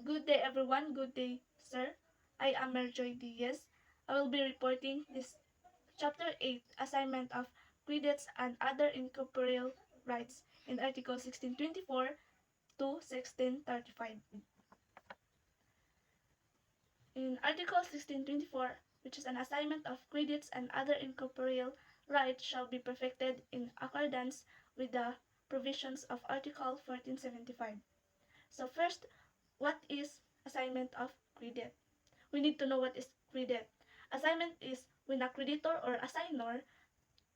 Good day everyone, good day sir. I am Merjoy Diaz. I will be reporting this Chapter 8 Assignment of Credits and Other Incorporeal Rights in Article 1624 to 1635. In Article 1624, which is an assignment of credits and other incorporeal rights shall be perfected in accordance with the provisions of Article 1475. So first, what is assignment of credit? We need to know what is credit. Assignment is when a creditor or assigner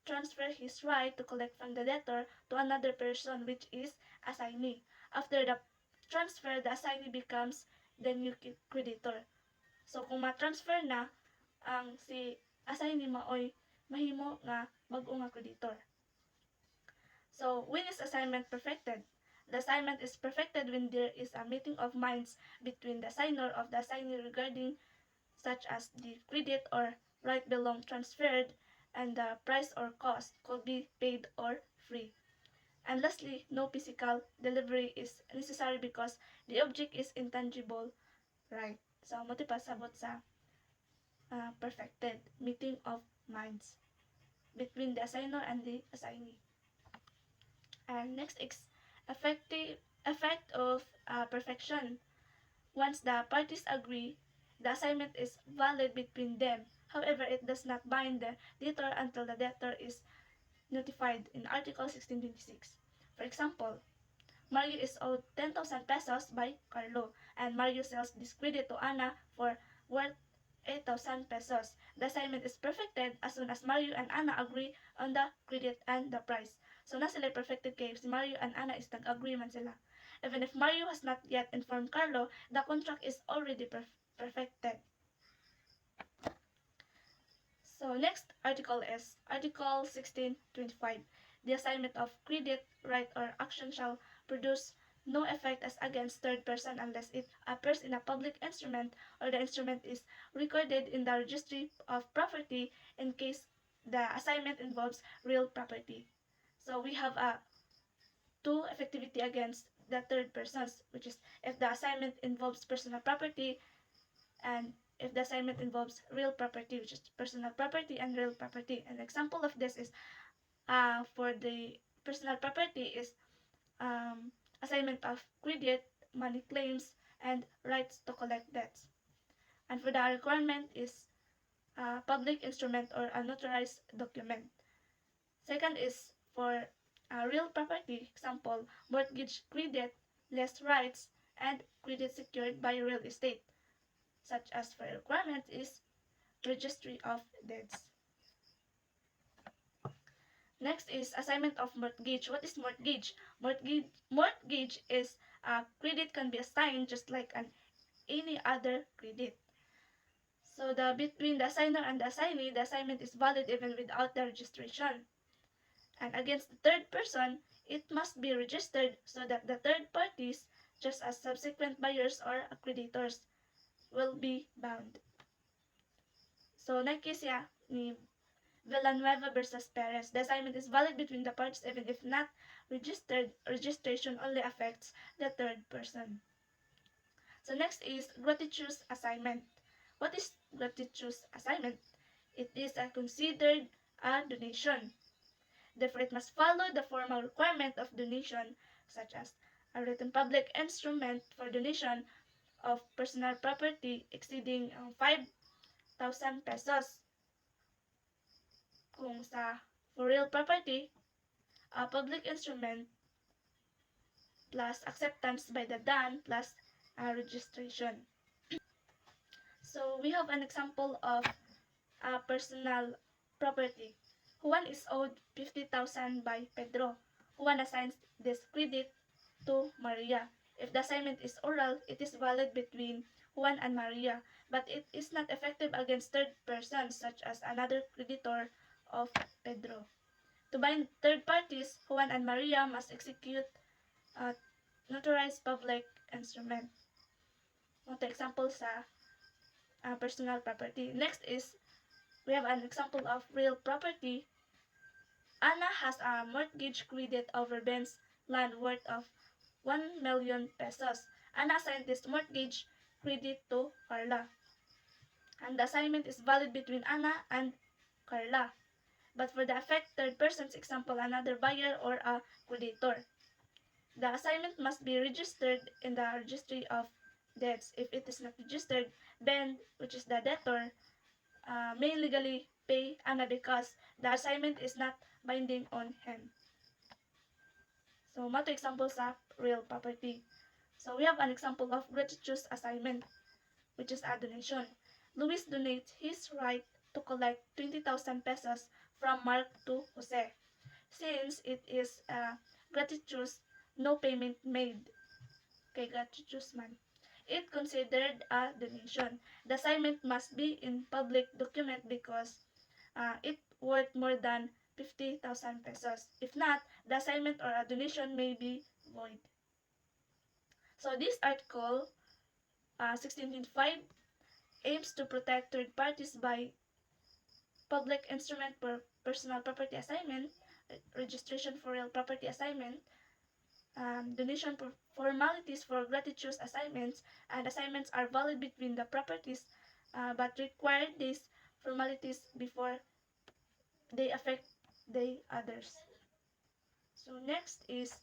transfer his right to collect from the debtor to another person, which is assignee. After the transfer, the assignee becomes the new creditor. So kung ma-transfer na ang si assignee maoy mahimo nga bag-o nga creditor. So when is assignment perfected? The assignment is perfected when there is a meeting of minds between the assigner of the assignee regarding such as the credit or right belong transferred and the price or cost could be paid or free. And lastly, no physical delivery is necessary because the object is intangible right. So, mo pasabot sa perfected meeting of minds between the assigner and the assignee. And next is effect of perfection. Once the parties agree, the assignment is valid between them. However, it does not bind the debtor until the debtor is notified in Article 1626. For example, Mario is owed 10,000 pesos by Carlo, and Mario sells this credit to Ana for worth 8,000 pesos. The assignment is perfected as soon as Mario and Ana agree on the credit and the price. So na sila perfected kay si Mario and Ana is nag-agree man sila. Even if Mario has not yet informed Carlo, the contract is already perfected. So next article is Article 1625. The assignment of credit, right, or action shall produce no effect as against third person unless it appears in a public instrument or the instrument is recorded in the registry of property in case the assignment involves real property. So we have a two effectivity against the third persons, which is if the assignment involves personal property and if the assignment involves real property, which is personal property and real property. An example of this is for the personal property is assignment of credit, money claims, and rights to collect debts. And for the requirement is a public instrument or a notarized document. Second is for real property, example, mortgage credit, less rights, and credit secured by real estate, such as for requirement is registry of deeds. Next is assignment of mortgage. What is mortgage? Mortgage is credit can be assigned just like any other credit. So between the assigner and the assignee, the assignment is valid even without the registration. And against the third person, it must be registered so that the third parties, just as subsequent buyers or accreditors, will be bound. So, case ni Villanueva versus Perez. The assignment is valid between the parties even if not registered. Registration only affects the third person. So next is gratuitous assignment. What is gratuitous assignment? It is considered a donation. Therefore, it must follow the formal requirement of donation, such as a written public instrument for donation of personal property exceeding 5,000 pesos. Kung for real property, a public instrument plus acceptance by the DAN plus registration. So we have an example of personal property. Juan is owed 50,000 by Pedro. Juan assigns this credit to Maria. If the assignment is oral, it is valid between Juan and Maria, but it is not effective against third persons such as another creditor of Pedro. To bind third parties, Juan and Maria must execute a notarized public instrument. Ito example sa personal property. Next is, we have an example of real property. Anna has a mortgage credit over Ben's land worth of 1 million pesos. Anna assigned this mortgage credit to Carla, and the assignment is valid between Anna and Carla. But for the affected person's example, another buyer or a creditor, the assignment must be registered in the registry of debts. If it is not registered, Ben, which is the debtor, may legally pay Anna because the assignment is not binding on him. So, mga examples of real property. So, we have an example of gratuitous assignment, which is a donation. Luis donates his right to collect 20,000 pesos from Mark to Jose. Since it is gratuitous, no payment made. Kay gratuitous man. It considered a donation. The assignment must be in public document because it worth more than 50,000 pesos. If not, the assignment or a donation may be void. So this article 1625 aims to protect third parties by public instrument for personal property assignment, registration for real property assignment, donation formalities for gratuitous assignments, and assignments are valid between the properties but require these formalities before they affect the others. So next is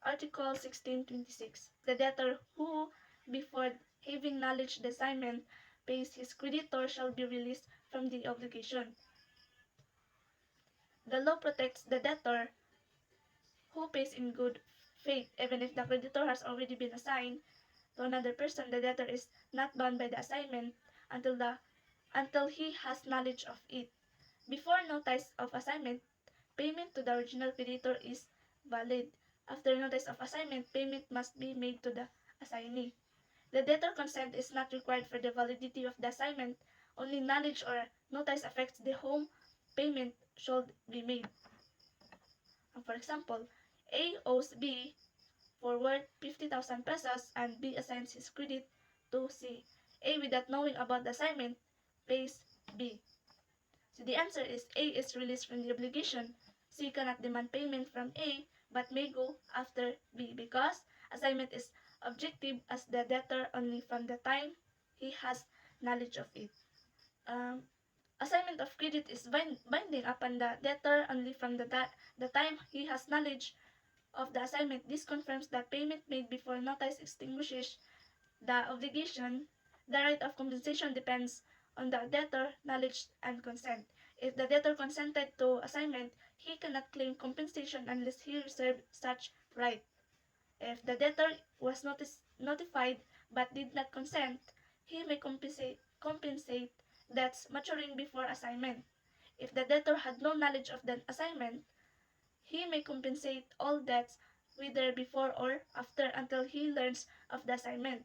Article 1626. The debtor who, before having knowledge the assignment, pays his creditor shall be released from the obligation. The law protects the debtor who pays in good faith, even if the creditor has already been assigned to another person. The debtor is not bound by the assignment until he has knowledge of it. Before notice of assignment, payment to the original creditor is valid. After notice of assignment, payment must be made to the assignee. The debtor consent is not required for the validity of the assignment. Only knowledge or notice affects the whom payment should be made. For example, A owes B for worth 50,000 pesos and B assigns his credit to C. A, without knowing about the assignment, pays B. So the answer is A is released from the obligation. C cannot demand payment from A but may go after B because assignment is objective as the debtor only from the time he has knowledge of it. Assignment of credit is binding upon the debtor only from the time he has knowledge of the assignment. This confirms that payment made before notice extinguishes the obligation. The right of compensation depends on the debtor knowledge and consent. If the debtor consented to assignment, he cannot claim compensation unless he reserved such right. If the debtor was notified but did not consent, he may compensate debts maturing before assignment. If the debtor had no knowledge of the assignment, he may compensate all debts whether before or after until he learns of the assignment.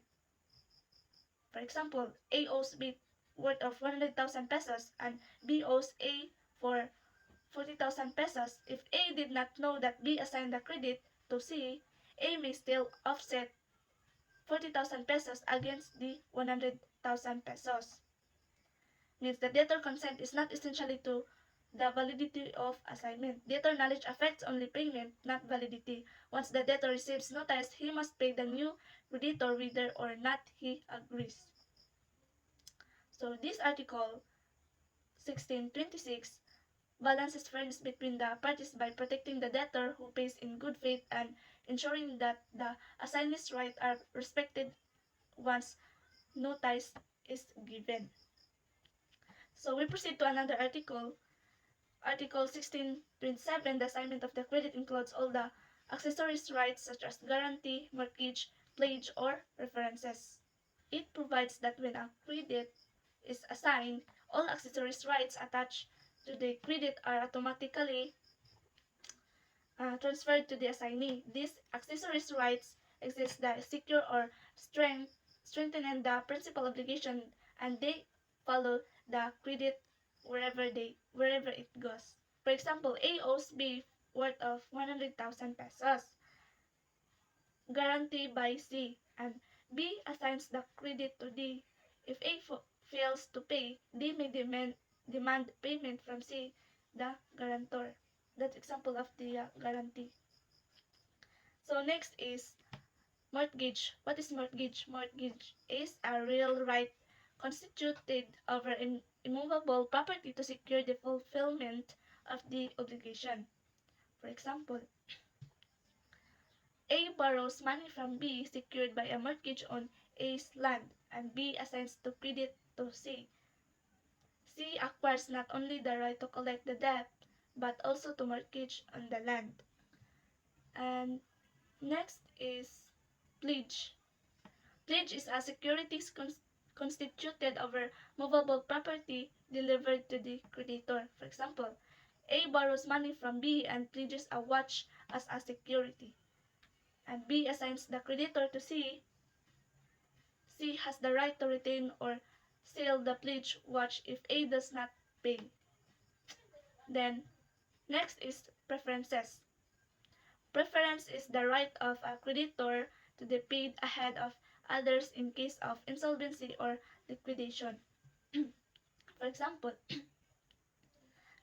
For example, A owes B worth of 100,000 pesos and B owes A for 40,000 pesos. If A did not know that B assigned the credit to C, A may still offset 40,000 pesos against the 100,000 pesos. Means the debtor consent is not essentially to the validity of assignment. Debtor knowledge affects only payment, not validity. Once the debtor receives notice, he must pay the new creditor whether or not he agrees. So this article 1626 balances fairness between the parties by protecting the debtor who pays in good faith and ensuring that the assignee's rights are respected once notice is given. So we proceed to another article. Article 1627, the assignment of the credit includes all the accessories rights such as guarantee, mortgage, pledge, or references. It provides that when a credit is assigned, all accessories rights attached to the credit are automatically transferred to the assignee. These accessories rights exist that secure or strengthen the principal obligation, and they follow the credit wherever it goes. For example, A owes B worth of 100,000 pesos, guaranteed by C, and B assigns the credit to D. If A fails to pay, D may demand payment from C, the guarantor. That's example of the guarantee. So next is Mortgage. What is mortgage? Mortgage is a real right constituted over immovable property to secure the fulfillment of the obligation. For example, A borrows money from B secured by a mortgage on A's land, and B assigns to credit to C. C acquires not only the right to collect the debt, but also to mortgage on the land. And next is pledge. Pledge is a securities constituted over movable property delivered to the creditor. For example, A borrows money from B and pledges a watch as a security, and B assigns the creditor to C. C has the right to retain or sell the pledged watch if A does not pay. Then, next is preferences. Preference is the right of a creditor to be paid ahead of others in case of insolvency or liquidation. For example,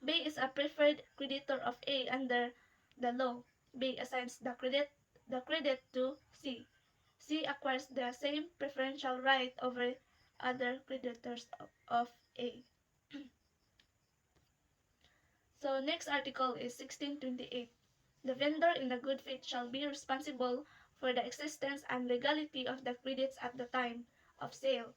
B is a preferred creditor of A under the law. B assigns the credit to C. C acquires the same preferential right over other creditors of A. So next article is 1628. The vendor in the good faith shall be responsible for the existence and legality of the credits at the time of sale,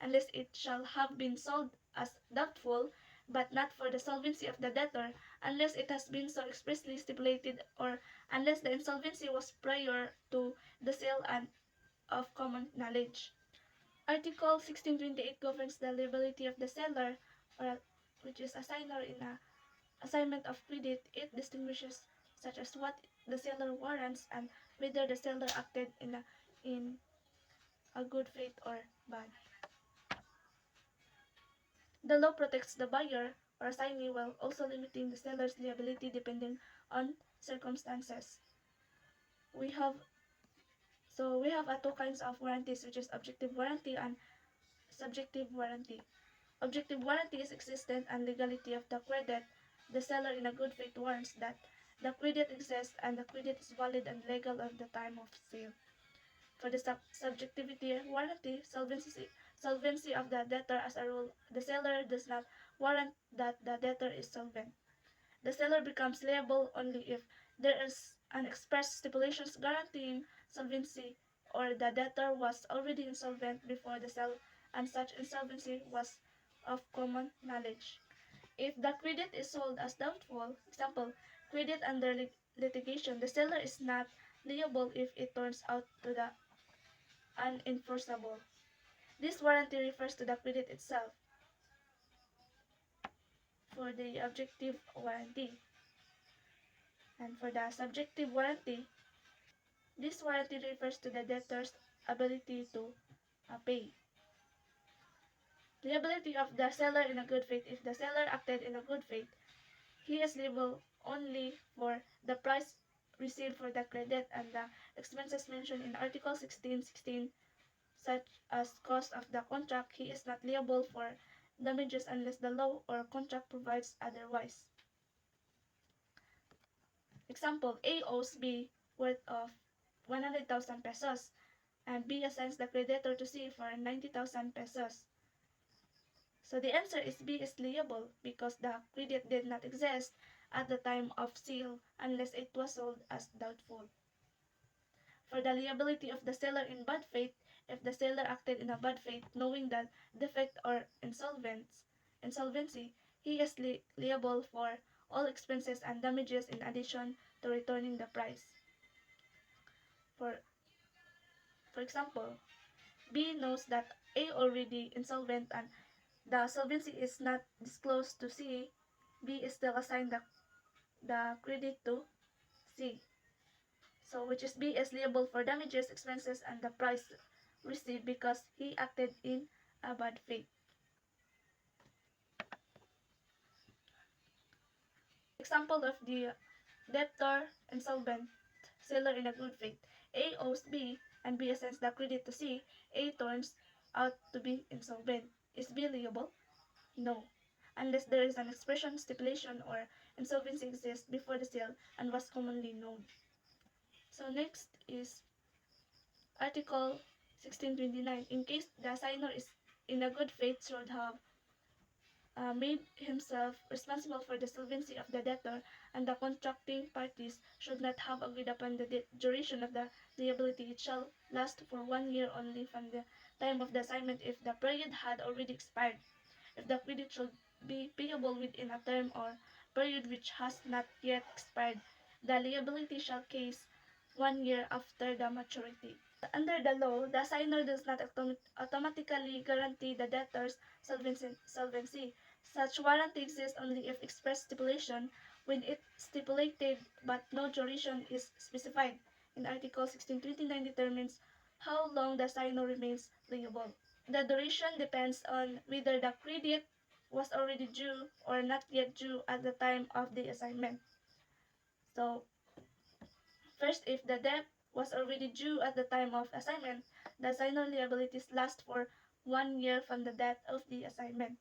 unless it shall have been sold as doubtful, but not for the solvency of the debtor, unless it has been so expressly stipulated, or unless the insolvency was prior to the sale and of common knowledge. Article 1628 governs the liability of the seller, or which is a signer in a assignment of credit. It distinguishes such as what the seller warrants and whether the seller acted in a good faith or bad. The law protects the buyer or assignee while also limiting the seller's liability depending on circumstances. We have two kinds of warranties, which is objective warranty and subjective warranty. Objective warranty is existence and legality of the credit. The seller in a good faith warrants that the credit exists and the credit is valid and legal at the time of sale. For the subjectivity warranty, solvency of the debtor. As a rule, the seller does not warrant that the debtor is solvent. The seller becomes liable only if there is an express stipulation guaranteeing solvency, or the debtor was already insolvent before the sale and such insolvency was of common knowledge. If the credit is sold as doubtful, example, credit under litigation, the seller is not liable if it turns out to the unenforceable. This warranty refers to the credit itself. For the objective warranty. And for the subjective warranty, this warranty refers to the debtor's ability to pay. Liability of the seller in a good faith. If the seller acted in a good faith, he is liable only for the price received for the credit and the expenses mentioned in Article 1616, such as cost of the contract. He is not liable for damages unless the law or contract provides otherwise. Example, A owes B worth of 100,000 pesos, and B assigns the creditor to C for 90,000 pesos. So the answer is B is liable because the credit did not exist at the time of sale unless it was sold as doubtful. For the liability of the seller in bad faith, if the seller acted in a bad faith knowing the defect or insolvency, he is liable for all expenses and damages in addition to returning the price. For example, B knows that A already insolvent and the solvency is not disclosed to C. B is still assigned the credit to C. So which is B is liable for damages, expenses, and the price received because he acted in a bad faith. Example of the debtor insolvent, seller in a good faith. A owes B and B assigns the credit to C. A turns out to be insolvent. Is B liable? No, unless there is an expression, stipulation, or insolvency exists before the sale and was commonly known. So next is Article 1629, in case the assigner is in a good faith should have made himself responsible for the solvency of the debtor, and the contracting parties should not have agreed upon the duration of the liability. It shall last for 1 year only from the time of the assignment if the period had already expired. If the credit should be payable within a term or period which has not yet expired, the liability shall cease 1 year after the maturity. Under the law, the assigner does not automatically guarantee the debtor's solvency. Such warranty exists only if express stipulation, when it stipulated but no duration is specified. In Article 1629 determines how long the assigner remains liable. The duration depends on whether the credit was already due or not yet due at the time of the assignment. So, first, if the debt was already due at the time of assignment, the assigner liabilities last for 1 year from the date of the assignment.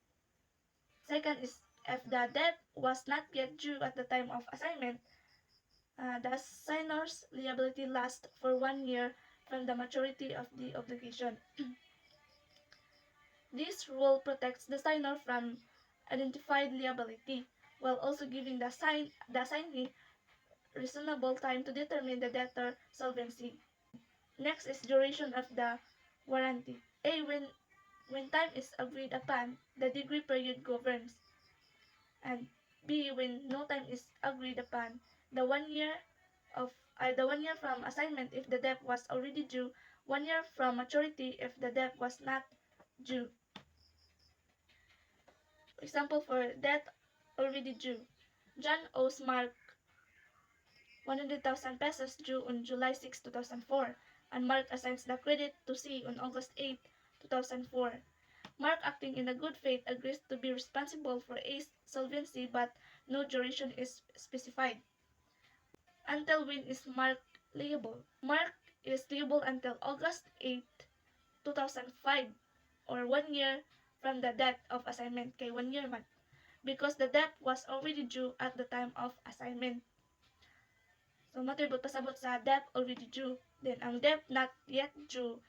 Second is, if the debt was not yet due at the time of assignment, the assigner's liability lasts for 1 year from the maturity of the obligation. This rule protects the assigner from identified liability, while also giving the assignee reasonable time to determine the debtor solvency. Next is duration of the warranty. A. When time is agreed upon, the degree period governs. And B. When no time is agreed upon, the 1 year the 1 year from assignment if the debt was already due, 1 year from maturity if the debt was not due. Example for debt already due. John owes Mark 100,000 pesos due on July 6, 2004, and Mark assigns the credit to C on August 8, 2004. Mark, acting in a good faith, agrees to be responsible for A's solvency, but no duration is specified. Until when is Mark liable? Mark is liable until August 8, 2005, or 1 year from the date of assignment, kay 1 year man, because the debt was already due at the time of assignment. So, matibot pasabot sa debt already due. Then, ang debt not yet due.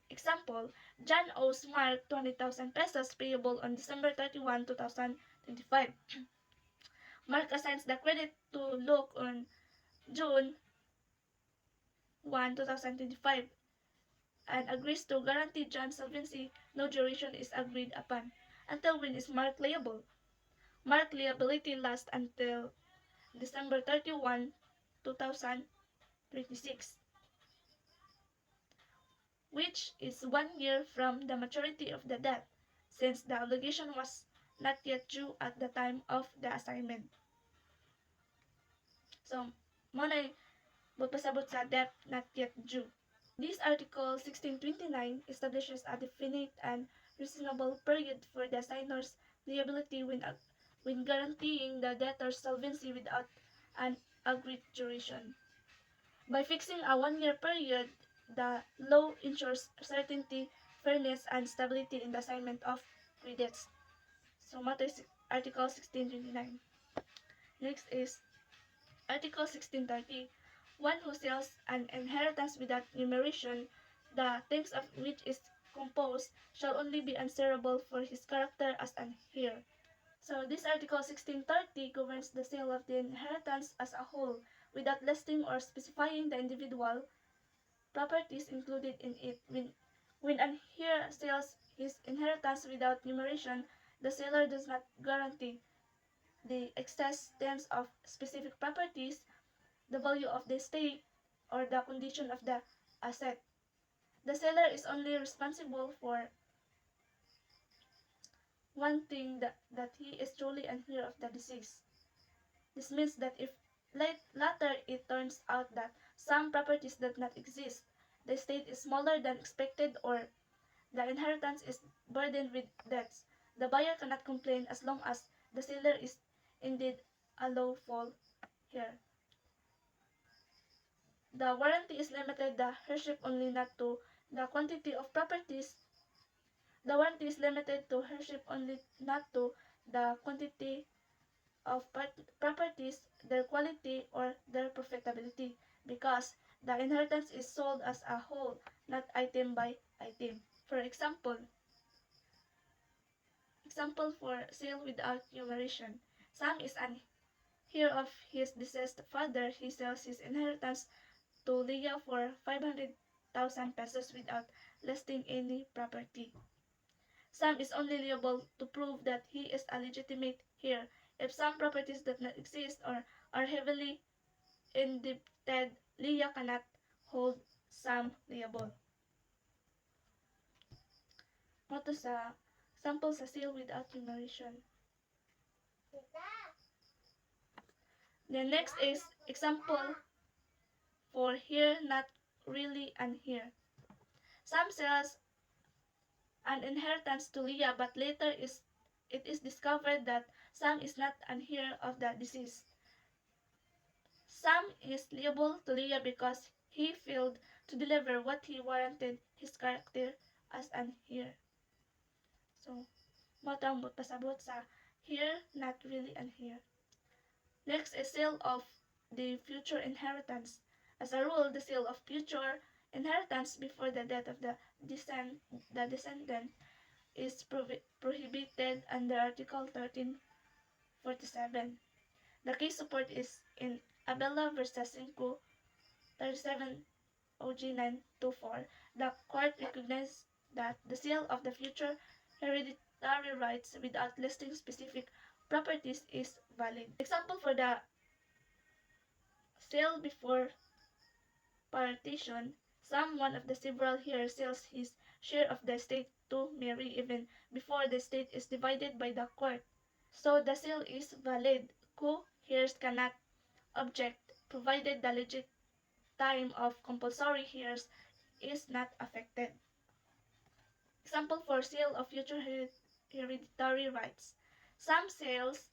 Example, John owes Mark 20,000 pesos payable on December 31, 2025. Mark assigns the credit to Luke on June 1, 2025 and agrees to guarantee John's solvency. No duration is agreed upon. Until when is Mark liable? Mark liability lasts until December 31, 2026, which is 1 year from the maturity of the debt, since the obligation was not yet due at the time of the assignment. So, muna magpasabot sa debt not yet due. This Article 1629 establishes a definite and reasonable period for the assigner's liability when guaranteeing the debtor's solvency without an agreed duration. By fixing a 1 year period, the law ensures certainty, fairness, and stability in the assignment of credits. So, mato is Article 1629. Next is Article 1630. One who sells an inheritance without numeration, the things of which is composed, shall only be answerable for his character as an heir. So, this Article 1630 governs the sale of the inheritance as a whole, without listing or specifying the individual properties included in it. When an heir sells his inheritance without numeration, the seller does not guarantee the existence of specific properties, the value of the estate, or the condition of the asset. The seller is only responsible for one thing, that he is truly an heir of the deceased. This means that if later it turns out that some properties did not exist, the estate is smaller than expected, or the inheritance is burdened with debts, the buyer cannot complain as long as the seller is indeed a lawful heir. The warranty is limited the heirship only not to the quantity of properties. The warranty is limited to heirship only not to the quantity of properties, their quality, or their profitability, because the inheritance is sold as a whole, not item by item. For example for sale without numeration. Sam is an heir of his deceased father. He sells his inheritance to Leah for 500,000 pesos without listing any property. Sam is only liable to prove that he is a legitimate heir. If some properties do not exist or are heavily indebted, Leah cannot hold Sam liable. Ito sa sample sa sale without numeration. The next is example for here, not really, and here. Sam sells an inheritance to Leah, but later it is discovered that Sam is not an heir of the deceased. Sam is liable to Leah because he failed to deliver what he warranted his character as an heir. So, matambot pasabot sa here, not really, and here. Next is sale of the future inheritance. As a rule, the sale of future inheritance before the death of the descendant is prohibited under Article 1347. The case support is in Abella versus 537 OG 924. The court recognized that the sale of the future hereditary rights without listing specific properties is valid. Example for the sale before partition, Sam, one of the several heirs, sells his share of the estate to Mary even before the estate is divided by the court. So the sale is valid. Co-heirs cannot object provided the legit time of compulsory heirs is not affected. Example for sale of future hereditary rights. Sam sells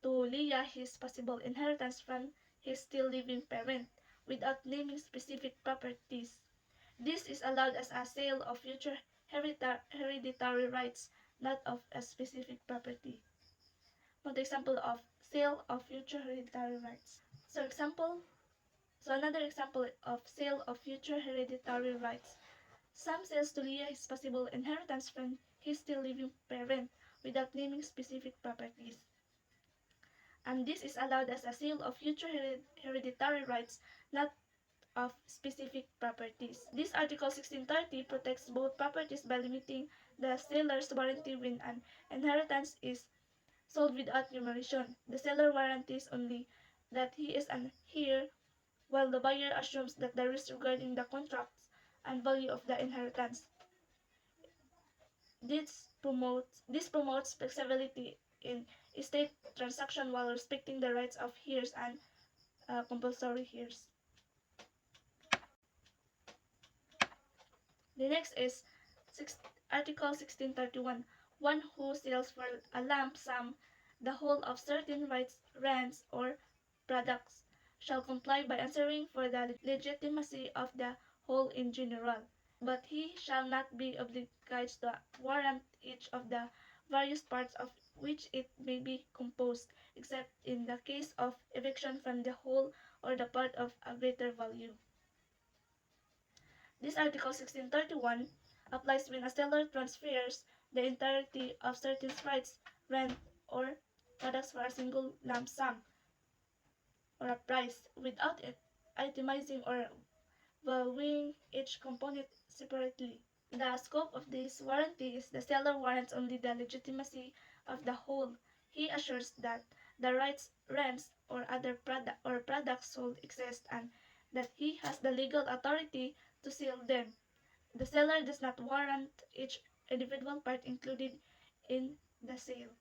to Leah his possible inheritance from his still living parent without naming specific properties. This is allowed as a sale of future hereditary rights, not of a specific property. One example of sale of future hereditary rights. So another example of sale of future hereditary rights. Sam sells to Leah his possible inheritance from his still living parent without naming specific properties. And this is allowed as a sale of future hereditary rights, not of specific properties. This Article 1630 protects both properties by limiting the seller's warranty when an inheritance is sold without numeration. The seller warranties only that he is an heir, while the buyer assumes that the risk regarding the contracts and value of the inheritance. This promotes flexibility in estate transaction while respecting the rights of heirs and compulsory heirs. The next is Article 1631. One who sells for a lump sum the whole of certain rights, rents, or products shall comply by answering for the legitimacy of the whole in general, but he shall not be obliged to warrant each of the various parts of which it may be composed, except in the case of eviction from the whole or the part of a greater value. This Article 1631 applies when a seller transfers the entirety of certain rights, rent, or products for a single lump sum or a price without itemizing or valuing each component separately. The scope of this warranty is the seller warrants only the legitimacy of the whole. He assures that the rights, rents, or other products sold exist and that he has the legal authority to sell them. The seller does not warrant each individual part included in the sale.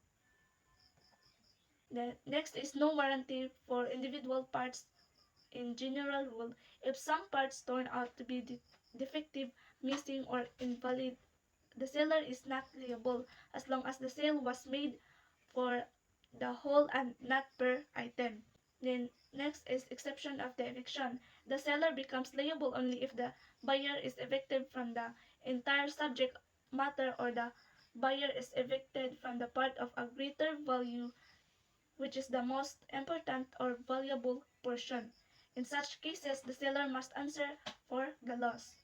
The next is no warranty for individual parts in general rule. If some parts turn out to be defective, missing, or invalid, the seller is not liable as long as the sale was made for the whole and not per item. Then next is exception of the eviction. The seller becomes liable only if the buyer is evicted from the entire subject matter or the buyer is evicted from the part of a greater value which is the most important or valuable portion. In such cases, the seller must answer for the loss.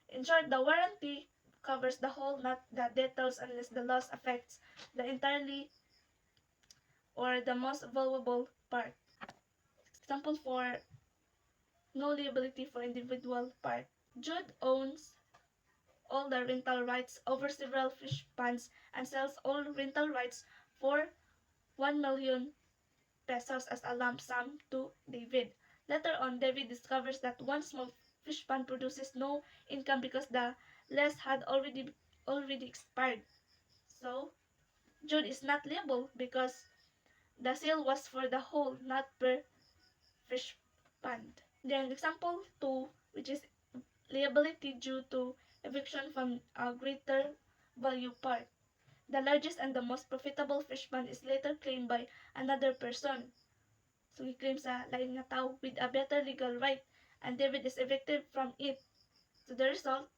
In short, the warranty covers the whole, not the details, unless the loss affects the entirely or the most valuable part. Example for no liability for individual part. Jude owns all the rental rights over several fish ponds and sells all rental rights for 1 million pesos as a lump sum to David. Later on, David discovers that one small fish pond produces no income because the lease had already expired. So, Jude is not liable because the sale was for the whole, not per fish pond. Then example 2, which is liability due to eviction from a greater value part. The largest and the most profitable fish pond is later claimed by another person. So he claims a lain nga tao with a better legal right, and David is evicted from it. So the result,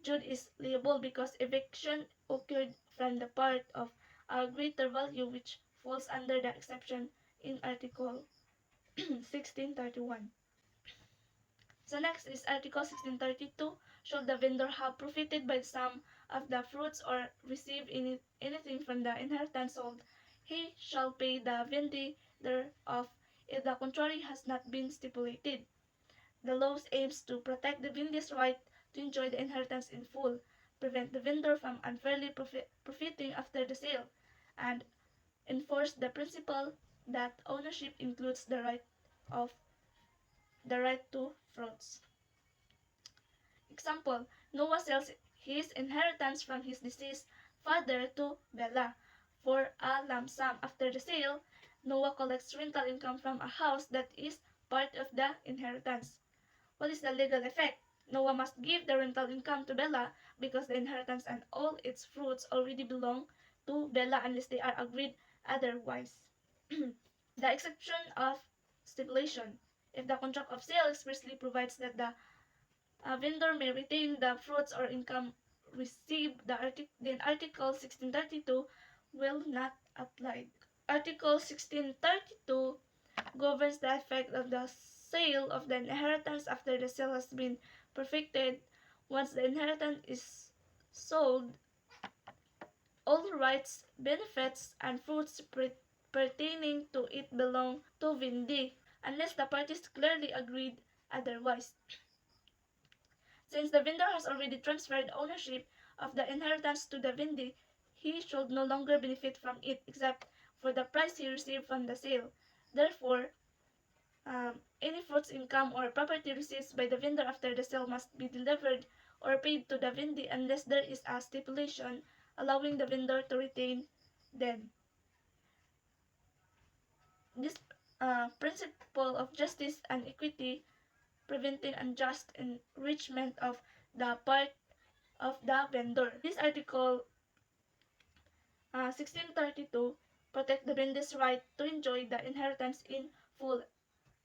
Jude is liable because eviction occurred from the part of a greater value, which falls under the exception in Article 1631. So next is Article 1632. Should the vendor have profited by some of the fruits or receive anything from the inheritance sold, he shall pay the vendor thereof if the contrary has not been stipulated. The law aims to protect the vendee's right to enjoy the inheritance in full, prevent the vendor from unfairly profiting after the sale, and enforce the principle that ownership includes the right to fruits. Example, Noah sells his inheritance from his deceased father to Bella for a lump sum. After the sale, Noah collects rental income from a house that is part of the inheritance. What is the legal effect? Noah must give the rental income to Bella because the inheritance and all its fruits already belong to Bella unless they are agreed otherwise. The exception of stipulation. If the contract of sale expressly provides that the vendor may retain the fruits or income received, then Article 1632 will not apply. Article 1632 governs the effect of the sale of the inheritance after the sale has been perfected. Once the inheritance is sold, all rights, benefits, and fruits pertaining to it belong to vendee, unless the parties clearly agreed otherwise. Since the vendor has already transferred ownership of the inheritance to the vendee, he should no longer benefit from it except for the price he received from the sale. Therefore, any fruits, income, or property received by the vendor after the sale must be delivered or paid to the vendee unless there is a stipulation allowing the vendor to retain them. This principle of justice and equity, preventing unjust enrichment of the part of the vendor. This article 1632 protect the vendee's right to enjoy the inheritance in full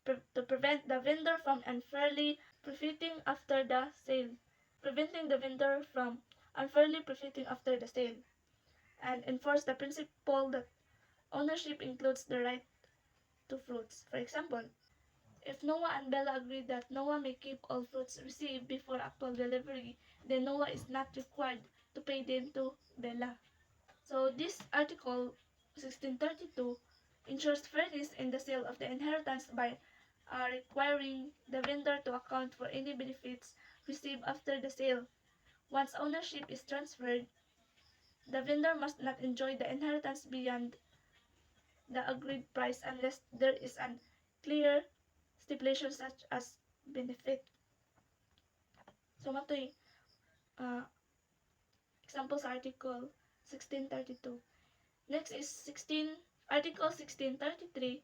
to prevent the vendor from unfairly profiting after the sale, preventing the vendor from unfairly profiting after the sale, and enforce the principle that ownership includes the right to fruits. For example, if Noah and Bella agree that Noah may keep all fruits received before actual delivery, then Noah is not required to pay them to Bella. So this article 1632 ensures fairness in the sale of the inheritance by requiring the vendor to account for any benefits received after the sale. Once ownership is transferred, the vendor must not enjoy the inheritance beyond the agreed price unless there is a clear stipulation such as benefit. So matoy examples article 1632. Next is Article 1633.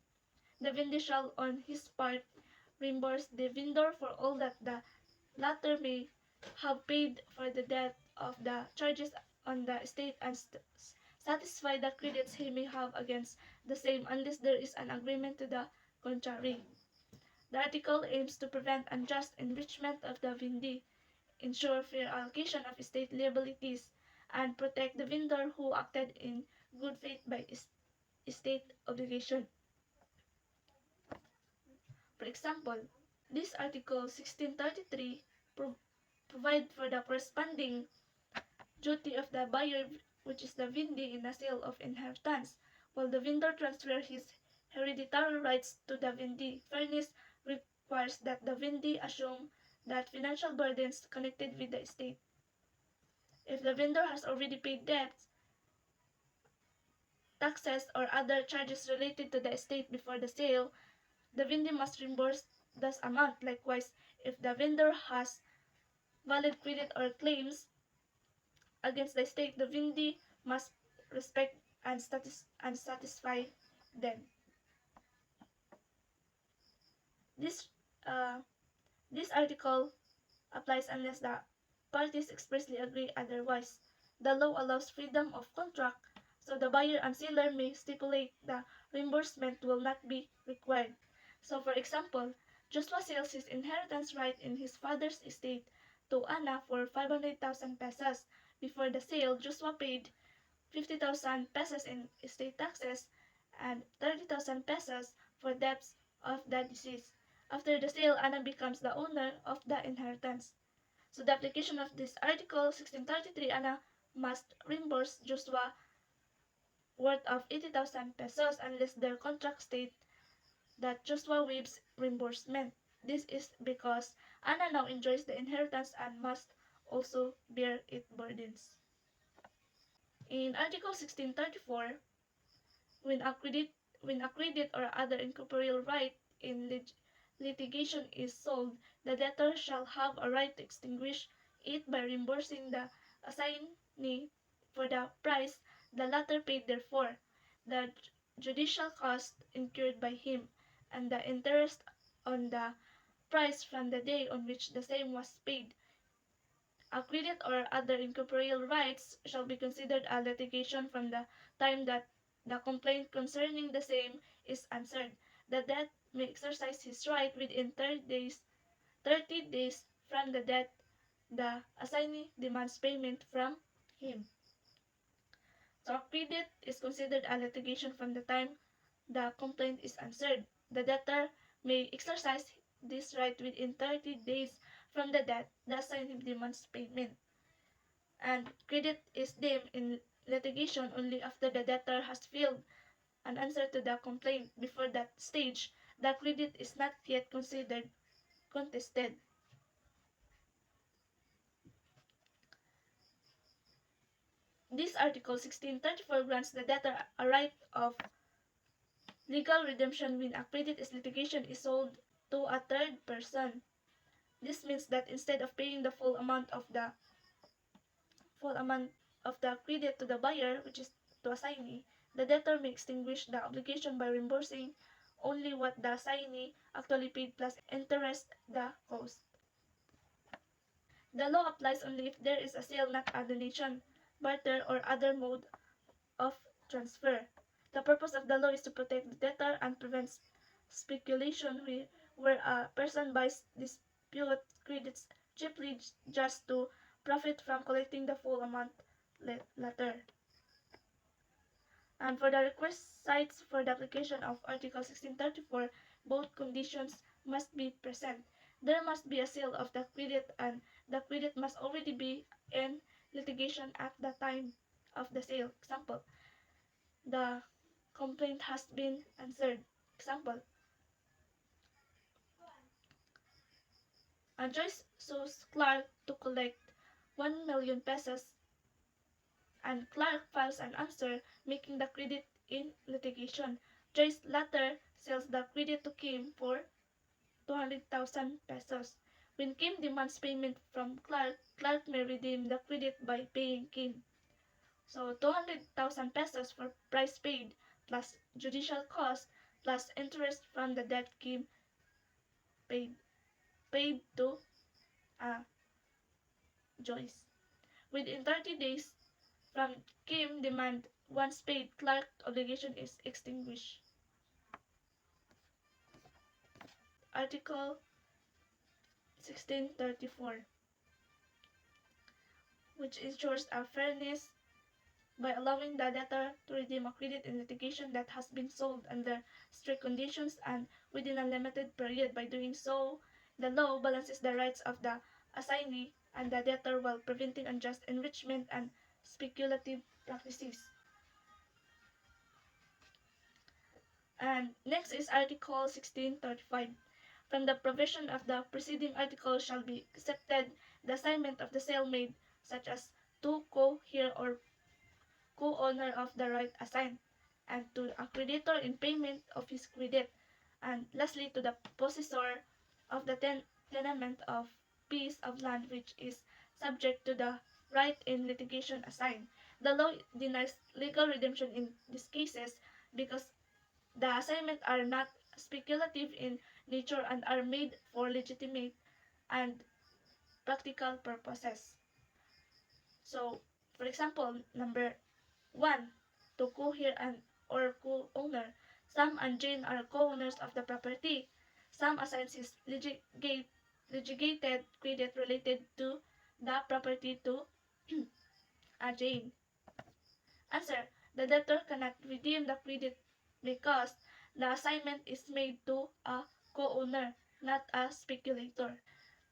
The vendor shall on his part reimburse the vendor for all that the latter may have paid for the debt of the charges on the estate and satisfy the credits he may have against the same unless there is an agreement to the contrary. The article aims to prevent unjust enrichment of the vendee, ensure fair allocation of estate liabilities, and protect the vendor who acted in good faith by estate obligation. For example, this Article 1633 provide for the corresponding duty of the buyer, which is the vindi, in the sale of inheritance, while the vendor transfers his hereditary rights to the vindi. Fairness requires that the vindi assume that financial burdens connected with the estate. If the vendor has already paid debts, taxes, or other charges related to the estate before the sale, the vindi must reimburse this amount. Likewise, if the vendor has valid credit or claims against the estate, the vindi must respect and satisfy them. This uh, this article applies unless the parties expressly agree otherwise. The law allows freedom of contract, so the buyer and seller may stipulate the reimbursement will not be required. So for example, Joshua sells his inheritance right in his father's estate to Anna for 500,000 pesos. Before the sale, Joshua paid 50,000 pesos in estate taxes and 30,000 pesos for debts of the deceased. After the sale, Anna becomes the owner of the inheritance. So the application of this Article 1633, Anna must reimburse Joshua worth of 80,000 pesos unless their contract states that Joshua waives reimbursement. This is because Anna now enjoys the inheritance and must also bear its burdens. In Article 1634, when a credit or other incorporeal right in litigation is sold, the debtor shall have a right to extinguish it by reimbursing the assignee for the price the latter paid therefor, the judicial cost incurred by him, and the interest on the price from the day on which the same was paid. A credit or other incorporeal rights shall be considered a litigation from the time that the complaint concerning the same is answered. The debtor may exercise his right within 30 days from the date the assignee demands payment from him. So a credit is considered a litigation from the time the complaint is answered. The debtor may exercise this right within 30 days from the date the assignee demands payment. And credit is deemed in litigation only after the debtor has filed an answer to the complaint. Before that stage, the credit is not yet considered contested. This Article 1634 grants the debtor a right of legal redemption when a credit is litigation is sold to a third person. This means that instead of paying the full amount of the credit to the buyer, which is to assignee, the debtor may extinguish the obligation by reimbursing only what the assignee actually paid plus interest the cost. The law applies only if there is a sale, not a donation, barter, or other mode of transfer. The purpose of the law is to protect the debtor and prevent speculation where a person buys dispute credits cheaply just to profit from collecting the full amount later. And for the requisites for the application of Article 1634, both conditions must be present. There must be a sale of the credit, and the credit must already be in litigation at the time of the sale. Example, the complaint has been answered. Example, Joyce sues Clark to collect 1 million pesos and Clark files an answer making the credit in litigation. Joyce later sells the credit to Kim for 200,000 pesos. When Kim demands payment from Clark, Clark may redeem the credit by paying Kim. So 200,000 pesos for price paid plus judicial cost plus interest from the debt Kim paid to Joyce. Within 30 days from Kim demand, once paid, Clark's obligation is extinguished. Article 1634, which ensures a fairness by allowing the debtor to redeem a credit in litigation that has been sold under strict conditions and within a limited period. By doing so, the law balances the rights of the assignee and the debtor while preventing unjust enrichment and speculative practices. And next is Article 1635. From the provision of the preceding article shall be excepted the assignment of the sale made, such as to co-heir or co-owner of the right assigned, and to a creditor in payment of his credit, and lastly to the possessor of the tenement of piece of land which is subject to the right in litigation assigned. The law denies legal redemption in these cases because the assignments are not speculative in nature and are made for legitimate and practical purposes. So, for example, number 1. To co-heir and or co-owner. Sam and Jane are co-owners of the property. Sam assigns his litigated credit related to the property to Jane. Answer. The debtor cannot redeem the credit because the assignment is made to a co-owner, not a speculator.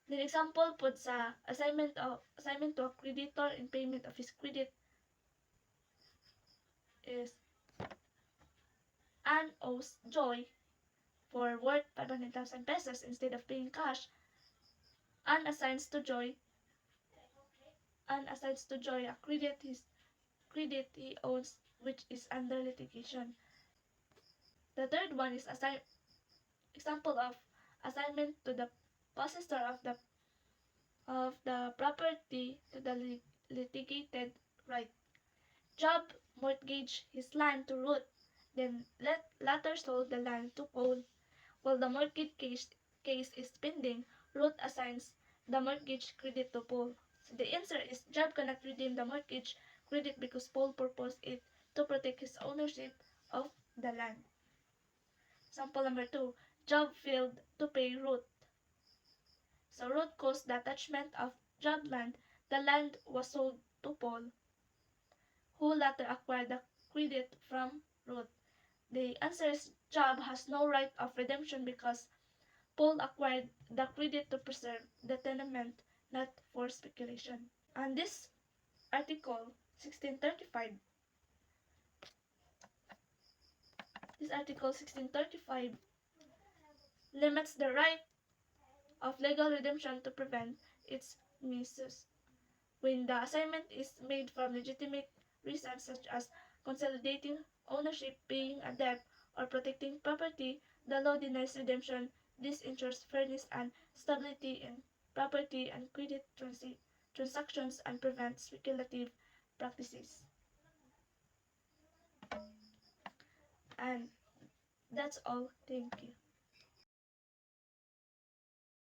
The example po sa assignment to a creditor in payment of his credit is Anne owes Joy for worth 500,000 pesos instead of paying cash. Anne assigns to Joy a credit he owns which is under litigation. The third one is example of assignment to the possessor of the property to the litigated right. Job mortgaged his land to Ruth, then later sold the land to Paul. While the mortgage case is pending, Ruth assigns the mortgage credit to Paul. So the answer is Job cannot redeem the mortgage credit because Paul purposed it to protect his ownership of the land. Example number 2. Job failed to pay Ruth. So Ruth caused the attachment of Job land. The land was sold to Paul, who later acquired the credit from Ruth. The answer is Job has no right of redemption because Paul acquired the credit to preserve the tenement, not for speculation. And this article 1635, limits the right of legal redemption to prevent its misuse. When the assignment is made from legitimate reasons such as consolidating ownership, paying a debt, or protecting property, the law denies redemption. This ensures fairness and stability in property and credit transactions and prevents speculative practices. And that's all. Thank you.